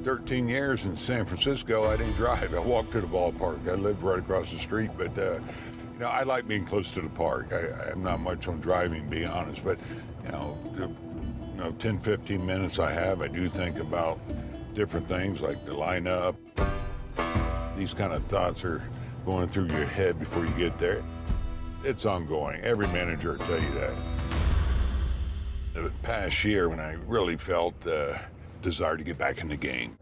13 years in San Francisco, I didn't drive. I walked to the ballpark. I lived right across the street, but you know, I like being close to the park. I'm not much on driving, to be honest, but you know, 10, 15 minutes I do think about different things like the lineup. These kind of thoughts are going through your head before you get there. It's ongoing. Every manager will tell you that. The past year when I really felt desire to get back in the game.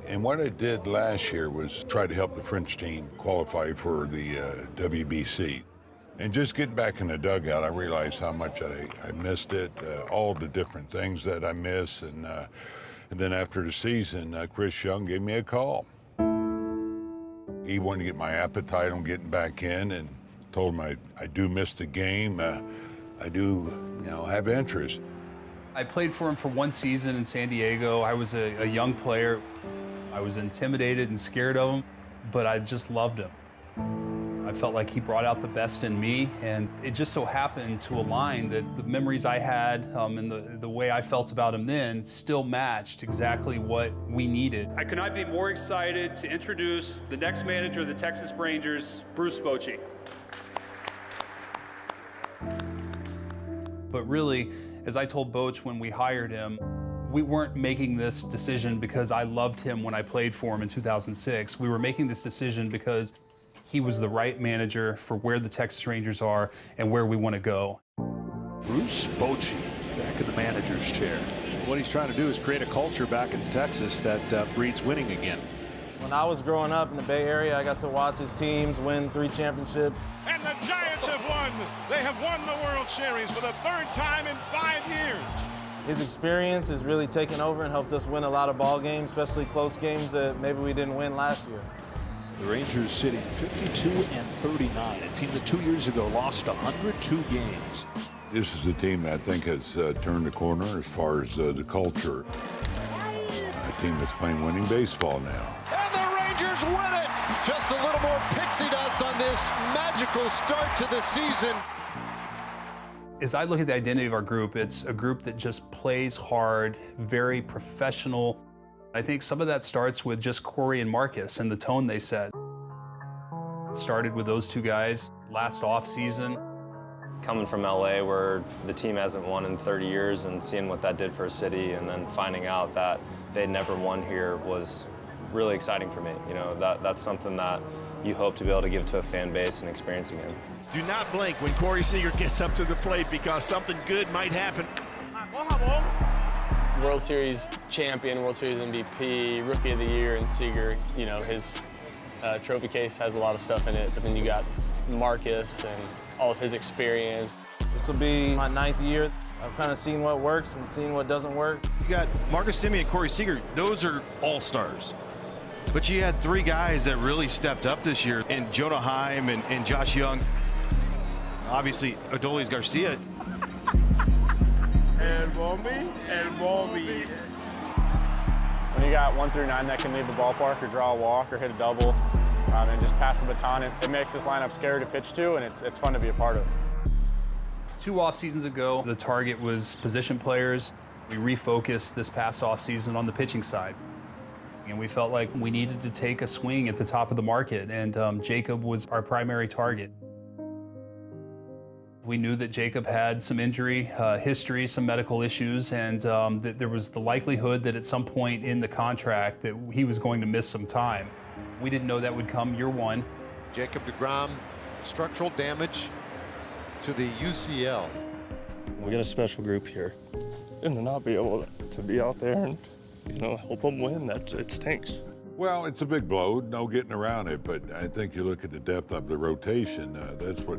And what I did last year was try to help the French team qualify for the WBC. And just getting back in the dugout, I realized how much I missed it, all the different things that I miss. And then after the season, Chris Young gave me a call. He wanted to get my appetite on getting back in and told him I do miss the game. I do, you know, have interest. I played for him for one season in San Diego. I was a young player. I was intimidated and scared of him, but I just loved him. I felt like he brought out the best in me, and it just so happened to align that the memories I had and the way I felt about him then still matched exactly what we needed. I could not be more excited to introduce the next manager of the Texas Rangers, Bruce Bochy. But really, as I told Boch when we hired him, we weren't making this decision because I loved him when I played for him in 2006. We were making this decision because he was the right manager for where the Texas Rangers are and where we want to go. Bruce Bochy back in the manager's chair. What he's trying to do is create a culture back in Texas that breeds winning again. When I was growing up in the Bay Area, I got to watch his teams win 3 championships. And the Giants have won. They have won the World Series for the 3rd time in 5 years. His experience has really taken over and helped us win a lot of ball games, especially close games that maybe we didn't win last year. The Rangers sitting 52-39, a team that 2 years ago lost 102 games. This is a team that I think has turned the corner as far as the culture. A team that's playing winning baseball now. And the Rangers win it! Just a little more pixie dust on this magical start to the season. As I look at the identity of our group, it's a group that just plays hard, very professional. I think some of that starts with just Corey and Marcus and the tone they set. It started with those 2 guys last offseason. Coming from LA where the team hasn't won in 30 years and seeing what that did for a city and then finding out that they'd never won here was really exciting for me. You know, that's something that you hope to be able to give to a fan base and experience again. Do not blink when Corey Seager gets up to the plate because something good might happen. World Series champion, World Series MVP, Rookie of the Year, and Seager, you know, his trophy case has a lot of stuff in it, but then you got Marcus and all of his experience. This will be my 9th year. I've kind of seen what works and seen what doesn't work. You got Marcus Semien and Corey Seager. Those are all-stars. But you had 3 guys that really stepped up this year, and Jonah Heim and Josh Young. Obviously, Adolis Garcia. And Bobby. When you got 1 through 9 that can leave the ballpark or draw a walk or hit a double and just pass the baton, it makes this lineup scary to pitch to, and it's fun to be a part of. 2 off seasons ago, the target was position players. We refocused this past off season on the pitching side. And we felt like we needed to take a swing at the top of the market, and Jacob was our primary target. We knew that Jacob had some injury history, some medical issues, and that there was the likelihood that at some point in the contract that he was going to miss some time. We didn't know that would come year 1. Jacob deGrom, structural damage to the UCL. We got a special group here, and to not be able to be out there and, you know, help them win, it stinks. Well, it's a big blow, no getting around it, but I think you look at the depth of the rotation, that's what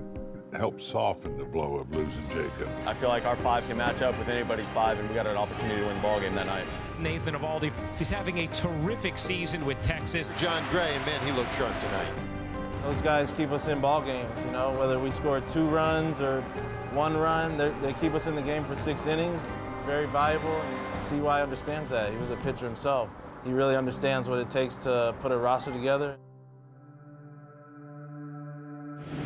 helped soften the blow of losing Jacob. I feel like our 5 can match up with anybody's 5, and we got an opportunity to win the ball game that night. Nathan Eovaldi is having a terrific season with Texas. John Gray, and man, he looked sharp tonight. Those guys keep us in ball games, you know, whether we score 2 runs or 1 run, they keep us in the game for 6 innings. It's very valuable, and CY understands that. He was a pitcher himself. He really understands what it takes to put a roster together.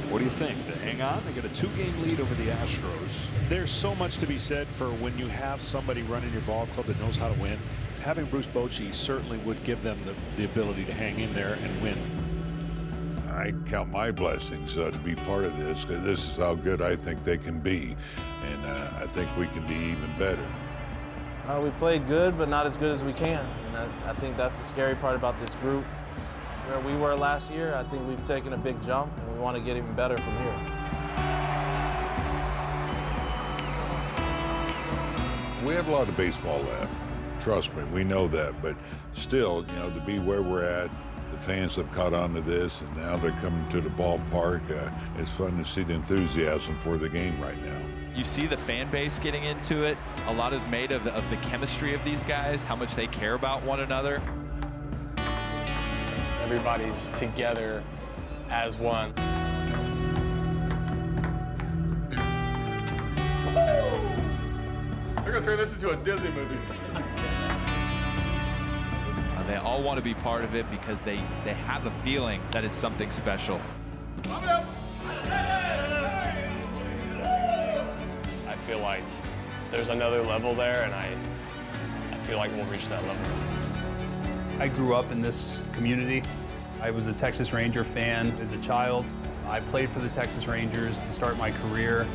What do you think? To hang on? They get a 2-game lead over the Astros. There's so much to be said for when you have somebody running your ball club that knows how to win. having Bruce Bochy certainly would give them the ability to hang in there and win. I count my blessings to be part of this, because this is how good I think they can be, and I think we can be even better. We played good, but not as good as we can, and I think that's the scary part about this group. Where we were last year, I think we've taken a big jump, and we want to get even better from here. We have a lot of baseball left. Trust me, we know that, but still, you know, to be where we're at, the fans have caught on to this, and now they're coming to the ballpark. It's fun to see the enthusiasm for the game right now. You see the fan base getting into it. A lot is made of the chemistry of these guys, how much they care about one another. Everybody's together as one. They're gonna turn this into a Disney movie. They all want to be part of it because they have a feeling that it's something special. I feel like there's another level there, and I feel like we'll reach that level. I grew up in this community. I was a Texas Ranger fan as a child. I played for the Texas Rangers to start my career.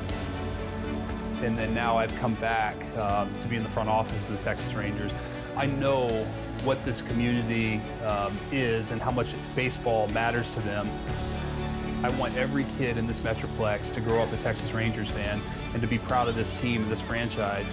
And then now I've come back to be in the front office of the Texas Rangers. I know what this community is and how much baseball matters to them. I want every kid in this Metroplex to grow up a Texas Rangers fan and to be proud of this team, this franchise.